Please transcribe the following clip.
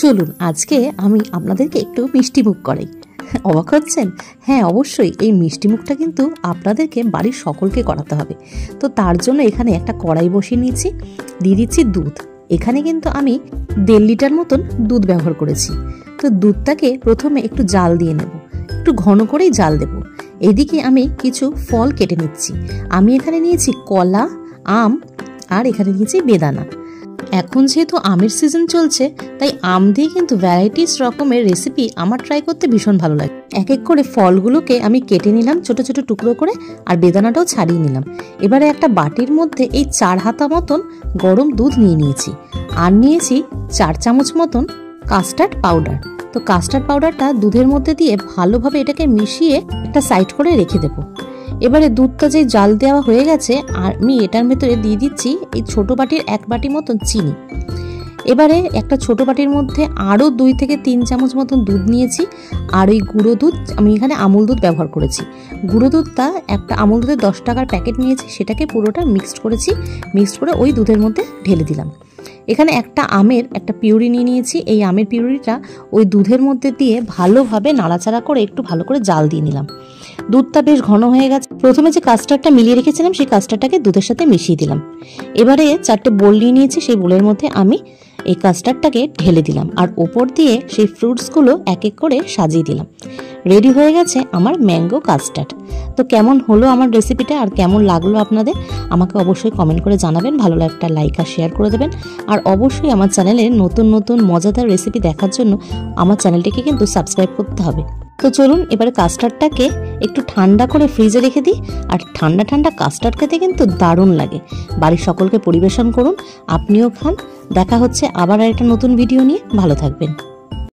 চলুন আজকে আমি আপনাদেরকে একটু মিষ্টি মুখ করাই। অবাক হচ্ছেন? হ্যাঁ, অবশ্যই এই মিষ্টি মুখটা কিন্তু আপনাদেরকে বাড়ির সকলকে করাতে হবে। তো তার জন্য এখানে একটা কড়াই বসিয়ে নিয়েছি, দিয়ে দিচ্ছি দুধ। এখানে কিন্তু আমি 1.5 লিটার মতন দুধ ব্যবহার করেছি। তো দুধটাকে প্রথমে একটু জাল দিয়ে নেব, একটু ঘন করেই জাল দেব। এদিকে আমি কিছু ফল কেটে নিচ্ছি। আমি এখানে নিয়েছি কলা, আম, আর এখানে নিয়েছি বেদানা। এখন যেহেতু আমের সিজন চলছে, তাই আম দিয়ে কিন্তু ভ্যারাইটিস রকমের রেসিপি আমার ট্রাই করতে ভীষণ ভালো লাগে। এক এক করে ফলগুলোকে আমি কেটে নিলাম ছোট ছোট টুকরো করে, আর বেদানাটাও ছাড়িয়ে নিলাম। এবারে একটা বাটির মধ্যে এই 4 হাতা মতন গরম দুধ নিয়ে নিয়েছি, আর নিয়েছি 4 চামচ মতন কাস্টার্ড পাউডার। তো কাস্টার্ড পাউডারটা দুধের মধ্যে দিয়ে ভালোভাবে এটাকে মিশিয়ে একটা সাইড করে রেখে দেবো। এবারে দুধটা যে জাল দেওয়া হয়ে গেছে, আর আমি এটার ভেতরে দিয়ে দিচ্ছি এই ছোট বাটির 1 বাটি মতন চিনি। এবারে একটা ছোট বাটির মধ্যে আরও 2 থেকে 3 চামচ মতন দুধ নিয়েছি, আর ওই গুঁড়ো দুধ, আমি এখানে আমুল দুধ ব্যবহার করেছি। গুঁড়ো দুধটা একটা আমুল দুধের 10 টাকার প্যাকেট নিয়েছি, সেটাকে পুরোটা মিক্সড করেছি। মিক্সড করে ওই দুধের মধ্যে ঢেলে দিলাম। এখানে একটা আমের একটা পিউরি নিয়ে নিয়েছি। এই আমের পিউরিটা ওই দুধের মধ্যে দিয়ে ভালোভাবে নাড়াচাড়া করে একটু ভালো করে জাল দিয়ে নিলাম। দুধটা বেশ ঘন হয়ে গেছে। প্রথমে যে কাস্টার্ডটা মিলিয়ে রেখেছিলাম, সেই কাস্টার্ডটাকে দুধের সাথে মিশিয়ে দিলাম। এবারে 4টে বোল নিয়ে নিয়েছি, সেই বোলের মধ্যে আমি এই কাস্টার্ডটাকে ঢেলে দিলাম, আর ওপর দিয়ে সেই ফ্রুটসগুলো এক এক করে সাজিয়ে দিলাম। রেডি হয়ে গেছে আমার ম্যাঙ্গো কাস্টার্ড। তো কেমন হলো আমার রেসিপিটা, আর কেমন লাগলো আপনাদের, আমাকে অবশ্যই কমেন্ট করে জানাবেন। ভালো লাগলে একটা লাইক আর শেয়ার করে দেবেন। আর অবশ্যই আমার চ্যানেলে নতুন নতুন মজাদার রেসিপি দেখার জন্য আমার চ্যানেলটিকে কিন্তু সাবস্ক্রাইব করতে হবে। তো চলুন এবারে কাস্টার্ডটাকে একটু ঠান্ডা করে ফ্রিজে রেখে দিই। আর ঠান্ডা ঠান্ডা কাস্টার্ড খেতে কিন্তু দারুণ লাগে। বাড়ির সকলকে পরিবেশন করুন, আপনিও খান। দেখা হচ্ছে আবার একটা নতুন ভিডিও নিয়ে। ভালো থাকবেন।